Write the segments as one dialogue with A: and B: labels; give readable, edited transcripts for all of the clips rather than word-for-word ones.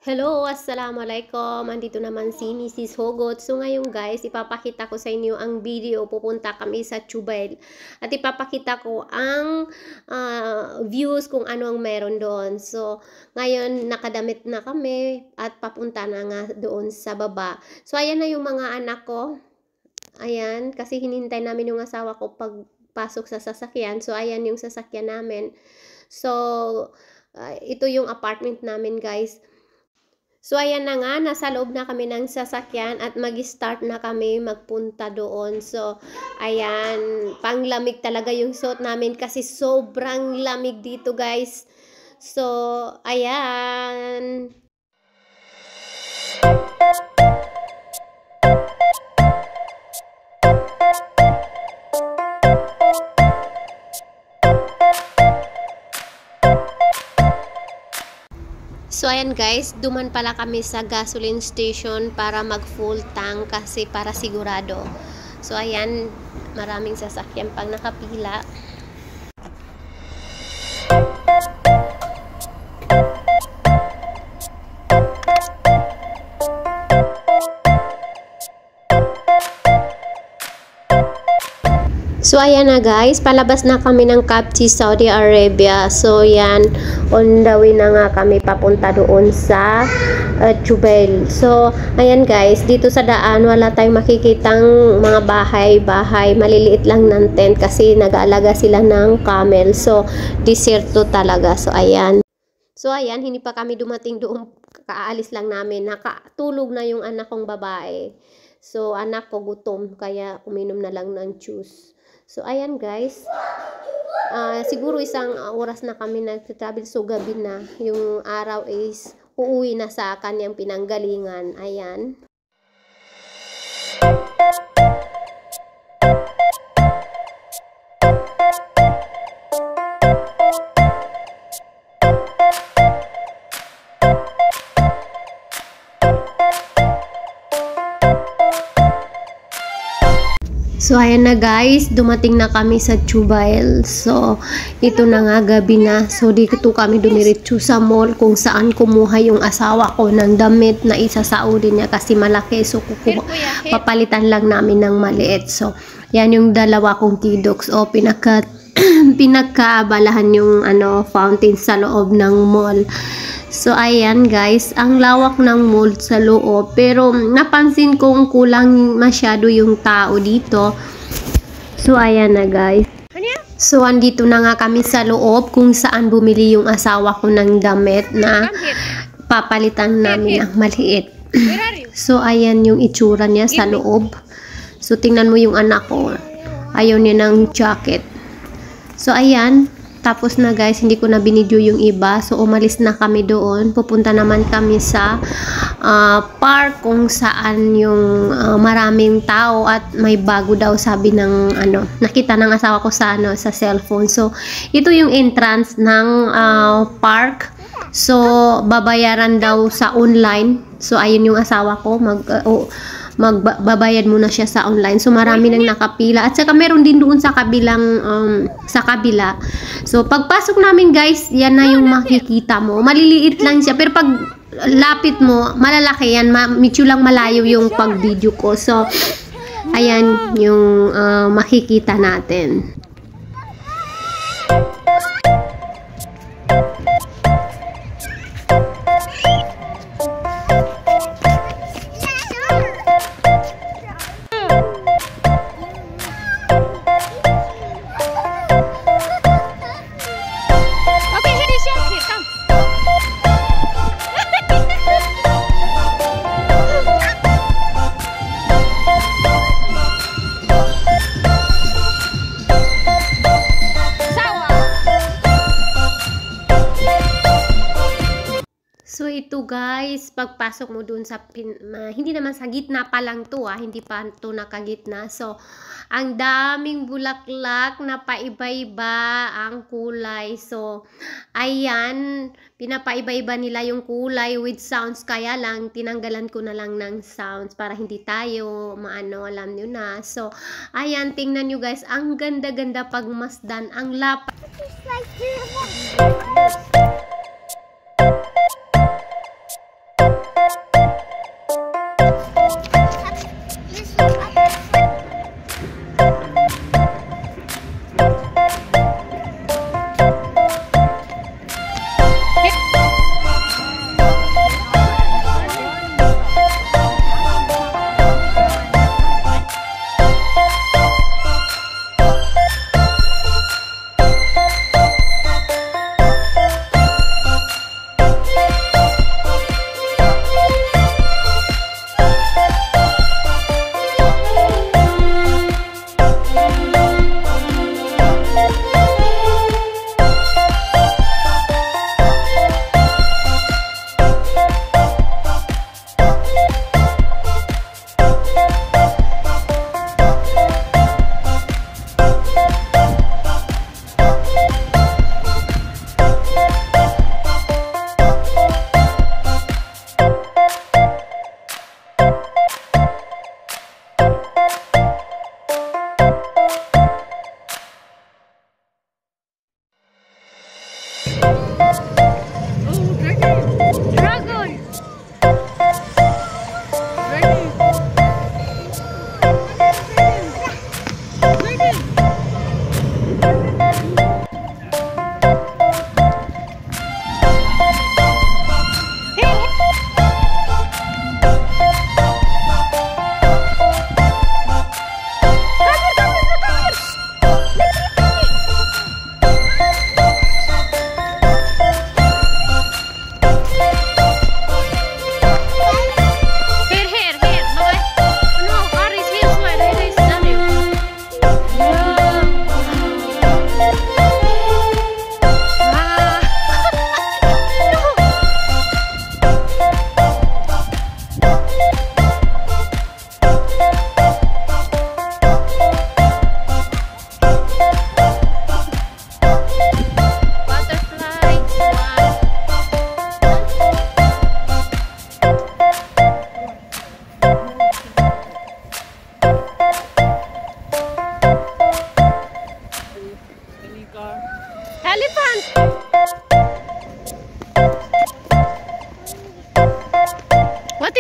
A: Hello, assalamualaikum. Andito naman si Mrs. Hugot. So ngayon guys, ipapakita ko sa inyo ang video. Pupunta kami sa Jubail. At ipapakita ko ang views kung ano ang meron doon. So ngayon nakadamit na kami at papunta na nga doon sa baba. So ayan na yung mga anak ko. Ayan, kasi hinintay namin yung asawa ko pagpasok sa sasakyan. So ayan yung sasakyan namin. So ito yung apartment namin guys. So, ayan na nga, nasa loob na kami ng sasakyan at mag-start na kami magpunta doon. So, ayan, panglamig talaga yung suot namin kasi sobrang lamig dito, guys. So, ayan. So ayan guys, duman pala kami sa gasoline station para mag full tank kasi para sigurado. So ayan, maraming sasakyan pang nakapila. So ayan na guys, palabas na kami ng Kapchi, Saudi Arabia. So yan, on the way na nga kami papunta doon sa Jubail. So ayan guys, dito sa daan wala tayong makikitang mga bahay. Maliliit lang ng tent kasi nag-aalaga sila ng camel. So diserto talaga. So ayan. So ayan, hindi pa kami dumating doon, kaalis lang namin. Nakatulog na yung anak kong babae. So anak ko gutom kaya uminom na lang ng juice. So, ayan guys, siguro isang oras na kami nag-travel, so gabi na. Yung araw is uuwi na sa kanyang pinanggalingan. Ayan. So, ayan na guys, dumating na kami sa Jubail. So, ito na nga, gabi na. So, dito kami dumiretso sa mall kung saan kumuha yung asawa ko ng damit na isasaudin niya kasi malaki. So, papalitan lang namin ng maliit. So, yan yung dalawa kong tidoks. O, pinagkaabalahan yung fountain sa loob ng mall. So, ayan guys, ang lawak ng mall sa loob. Pero, napansin kong kulang masyado yung tao dito. So, ayan na guys. So, andito na nga kami sa loob kung saan bumili yung asawa ko ng damit na papalitan namin ang maliit. So, ayan yung itsura niya sa loob. So, tingnan mo yung anak ko. Ayaw niya ng jacket. So, ayan. Tapos na guys, hindi ko na binidyo yung iba. So, umalis na kami doon. Pupunta naman kami sa park kung saan yung maraming tao at may bago daw sabi ng nakita ng asawa ko sa sa cellphone. So, ito yung entrance ng park. So, babayaran daw sa online. So, ayun yung asawa ko magbabayad muna siya sa online. So marami nang nakapila at saka meron din doon sa kabilang sa kabila. So pagpasok namin guys, yan na yung makikita mo. Maliliit lang siya pero pag lapit mo, malalaki yan. Medyo lang malayo yung pag video ko. So ayan yung makikita natin. So ito guys, pagpasok mo dun sa hindi naman sa gitna pa lang to hindi pa to nakagitna. So ang daming bulaklak na paiba-iba ang kulay. So ayan, pinapaiba-iba nila yung kulay with sounds, kaya lang tinanggalan ko na lang ng sounds para hindi tayo alam nyo na. So ayan, tingnan nyo guys, ang ganda-ganda pagmasdan, ang lap.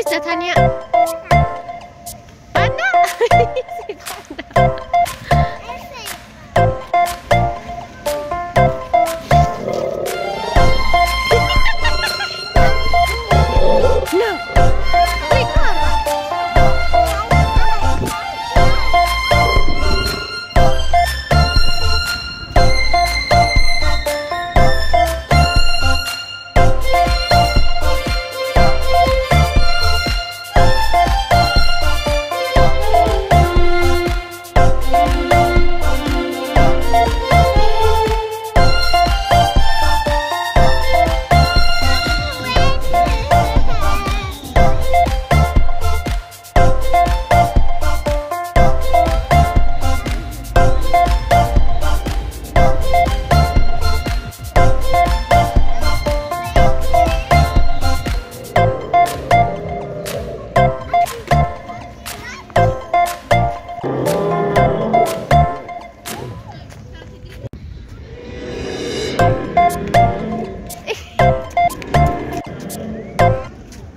A: is that, Tanya? Panda? Si Panda.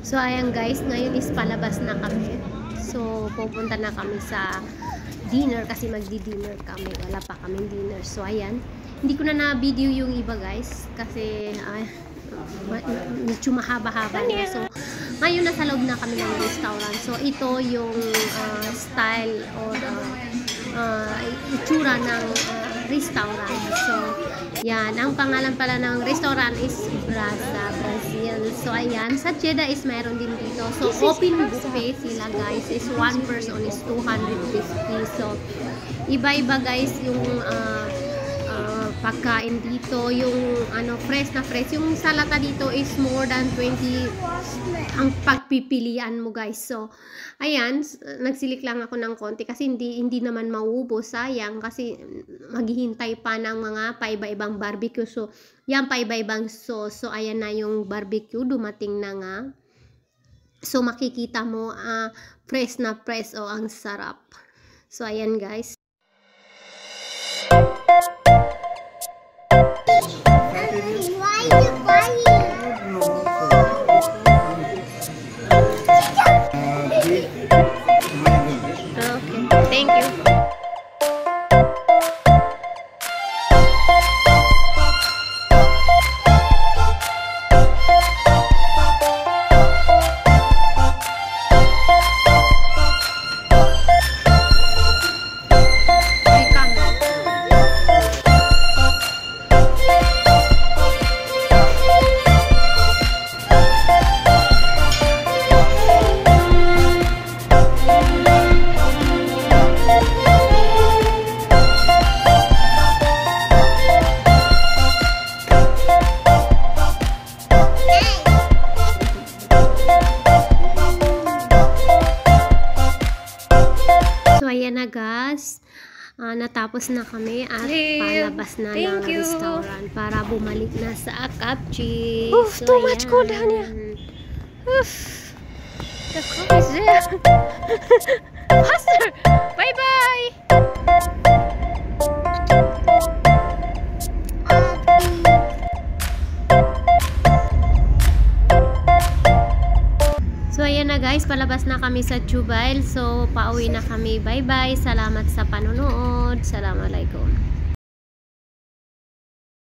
A: So ayan guys, ngayon is palabas na kami. So pupunta na kami sa dinner kasi magdi-dinner kami. Wala pa kami dinner. So ayan, hindi ko na video yung iba guys kasi medyo mahaba-haba na. So ngayon nasa loob na kami ng restaurant. So ito yung style or itsura ng restaurant. So yan, ang pangalan pala ng restaurant is Brasa Brazil. So ayan, sa Jeddah is mayroon din dito. So open buffet sila guys, is one person is 250. So iba-iba guys yung pagkain dito, yung fresh na fresh. Yung salata dito is more than 20 ang pagpipilian mo guys. So ayan, nagsilik lang ako ng konti kasi hindi naman maubos, sayang kasi maghihintay pa ng mga paiba-ibang barbecue. So yan, paiba-ibang sauce. So ayan na yung barbecue, dumating na nga. So makikita mo fresh na fresh, ang sarap. So ayan guys. Thank you. Ayan na guys, natapos na kami at palabas na ng restaurant para bumalik na sa Akapchi. So,
B: too much cold down here. The cold is there. Faster! Bye-bye!
A: So ayan na guys, palabas na kami sa Jubail. So pauwi na kami. Bye bye. Salamat sa panonood. Assalamualaikum.